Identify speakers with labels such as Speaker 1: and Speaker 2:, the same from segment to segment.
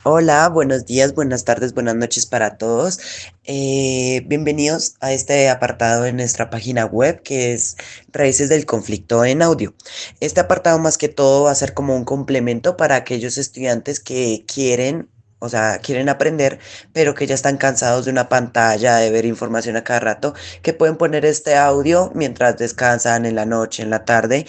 Speaker 1: Hola, buenos días, buenas tardes, buenas noches para todos. Bienvenidos a este apartado de nuestra página web que es Raíces del Conflicto en Audio. Este apartado más que todo va a ser como un complemento para aquellos estudiantes que quieren, o sea, quieren aprender, pero que ya están cansados de una pantalla, de ver información a cada rato, que pueden poner este audio mientras descansan en la noche, en la tarde,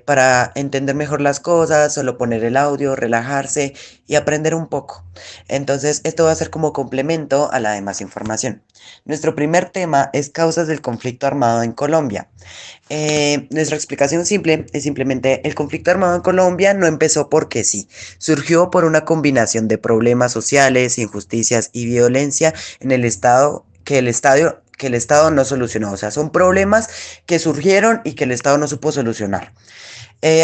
Speaker 1: para entender mejor las cosas, solo poner el audio, relajarse y aprender un poco. Entonces, esto va a ser como complemento a la demás información. Nuestro primer tema es causas del conflicto armado en Colombia. Nuestra explicación simple es simplemente el conflicto armado en Colombia no empezó porque sí, surgió por una combinación de problemas sociales, injusticias y violencia en el Estado que el Estado no solucionó. O sea, son problemas que surgieron y que el Estado no supo solucionar.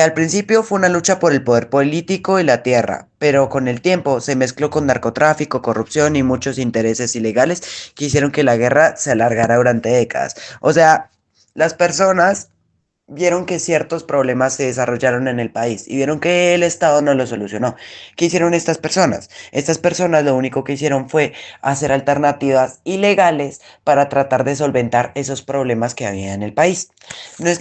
Speaker 1: Al principio fue una lucha por el poder político y la tierra, pero con el tiempo se mezcló con narcotráfico, corrupción y muchos intereses ilegales que hicieron que la guerra se alargara durante décadas. O sea, las personas vieron que ciertos problemas se desarrollaron en el país y vieron que el Estado no lo solucionó. ¿Qué hicieron estas personas? Estas personas lo único que hicieron fue hacer alternativas ilegales para tratar de solventar esos problemas que había en el país.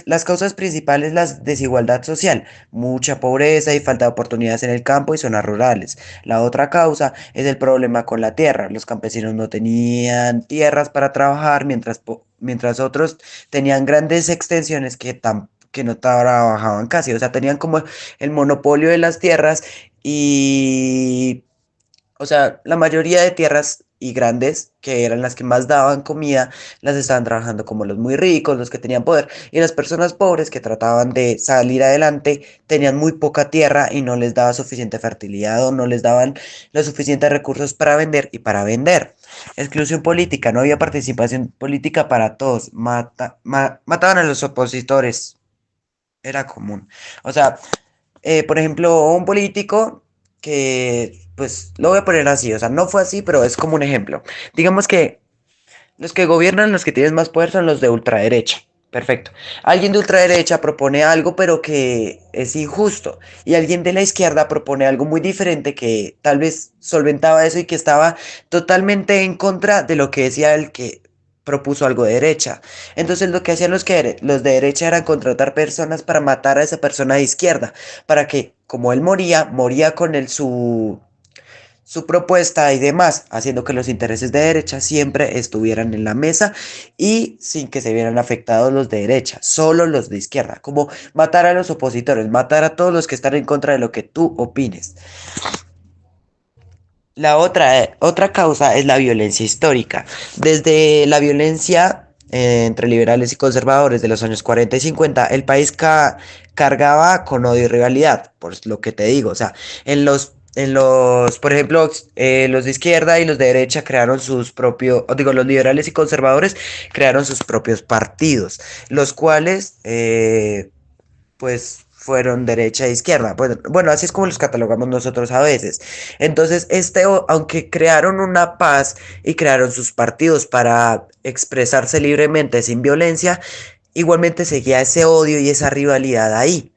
Speaker 1: Las causas principales, la desigualdad social, mucha pobreza y falta de oportunidades en el campo y zonas rurales. La otra causa es el problema con la tierra. Los campesinos no tenían tierras para trabajar, mientras otros tenían grandes extensiones que no trabajaban casi. O sea, tenían como el monopolio de las tierras y o sea, la mayoría de tierras y grandes, que eran las que más daban comida, las estaban trabajando como los muy ricos, los que tenían poder. Y las personas pobres que trataban de salir adelante tenían muy poca tierra y no les daba suficiente fertilidad o no les daban los suficientes recursos para vender y para vender. Exclusión política, no había participación política para todos. Mataban a los opositores, era común. O sea, por ejemplo, un político que, pues, lo voy a poner así, o sea, no fue así, pero es como un ejemplo. Digamos que los que gobiernan, los que tienen más poder son los de ultraderecha. Perfecto. Alguien de ultraderecha propone algo, pero que es injusto. Y alguien de la izquierda propone algo muy diferente que tal vez solventaba eso y que estaba totalmente en contra de lo que decía el que propuso algo de derecha. Entonces lo que hacían los de derecha eran contratar personas para matar a esa persona de izquierda, para que como él moría, moría con su propuesta y demás, haciendo que los intereses de derecha siempre estuvieran en la mesa y sin que se vieran afectados los de derecha, solo los de izquierda, como matar a los opositores, matar a todos los que están en contra de lo que tú opines. Otra causa es la violencia histórica. Desde la violencia entre liberales y conservadores de los años 40 y 50, el país cargaba con odio y rivalidad, por lo que te digo. O sea, por ejemplo, los de izquierda y los de derecha crearon sus propios, digo, los liberales y conservadores crearon sus propios partidos, los cuales, pues fueron derecha e izquierda. Bueno, así es como los catalogamos nosotros a veces. Entonces, aunque crearon una paz y crearon sus partidos para expresarse libremente sin violencia, igualmente seguía ese odio y esa rivalidad ahí.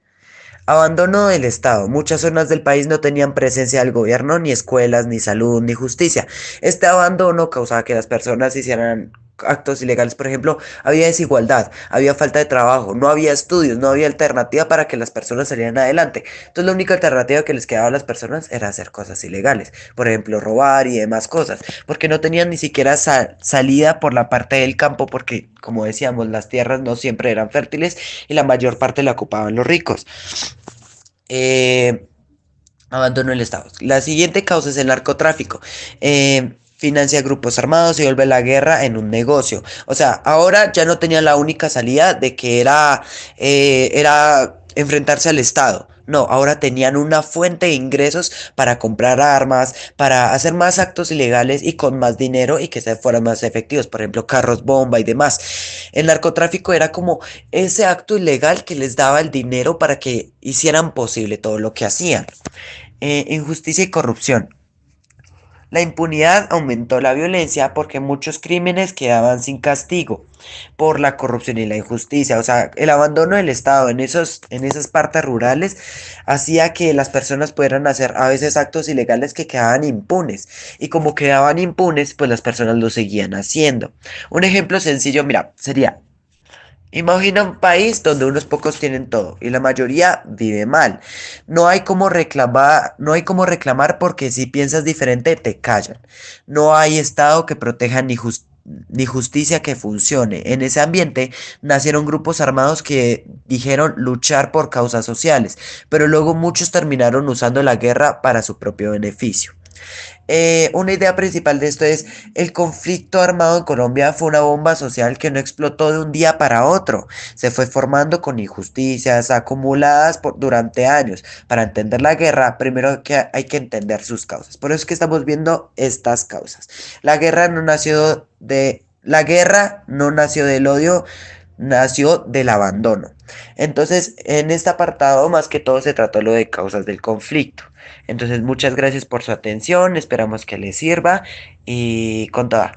Speaker 1: Abandono del Estado. Muchas zonas del país no tenían presencia del gobierno, ni escuelas, ni salud, ni justicia. Este abandono causaba que las personas hicieran actos ilegales. Por ejemplo, había desigualdad, había falta de trabajo, no había estudios, no había alternativa para que las personas salieran adelante. Entonces la única alternativa que les quedaba a las personas era hacer cosas ilegales. Por ejemplo, robar y demás cosas. Porque no tenían ni siquiera salida por la parte del campo porque, como decíamos, las tierras no siempre eran fértiles y la mayor parte la ocupaban los ricos. Eh, Abandono del Estado. La siguiente causa es el narcotráfico. Financia grupos armados y vuelve la guerra en un negocio. O sea, ahora ya no tenía la única salida de que era enfrentarse al Estado. No, ahora tenían una fuente de ingresos para comprar armas, para hacer más actos ilegales y con más dinero y que se fueran más efectivos. Por ejemplo, carros bomba y demás. El narcotráfico era como ese acto ilegal que les daba el dinero para que hicieran posible todo lo que hacían. Injusticia y corrupción. La impunidad aumentó la violencia porque muchos crímenes quedaban sin castigo por la corrupción y la injusticia. O sea, el abandono del Estado en esas partes rurales hacía que las personas pudieran hacer a veces actos ilegales que quedaban impunes. Y como quedaban impunes, pues las personas lo seguían haciendo. Un ejemplo sencillo, mira, sería: imagina un país donde unos pocos tienen todo y la mayoría vive mal. No hay cómo reclamar porque si piensas diferente te callan. No hay Estado que proteja ni justicia que funcione. En ese ambiente nacieron grupos armados que dijeron luchar por causas sociales, pero luego muchos terminaron usando la guerra para su propio beneficio. Una idea principal de esto es: el conflicto armado en Colombia fue una bomba social que no explotó de un día para otro. Se fue formando con injusticias acumuladas durante años. Para entender la guerra, primero que hay que entender sus causas. Por eso es que estamos viendo estas causas. La guerra no nació del odio, nació del abandono. Entonces, en este apartado, más que todo, se trató lo de causas del conflicto. Entonces, muchas gracias por su atención, esperamos que les sirva y con toda.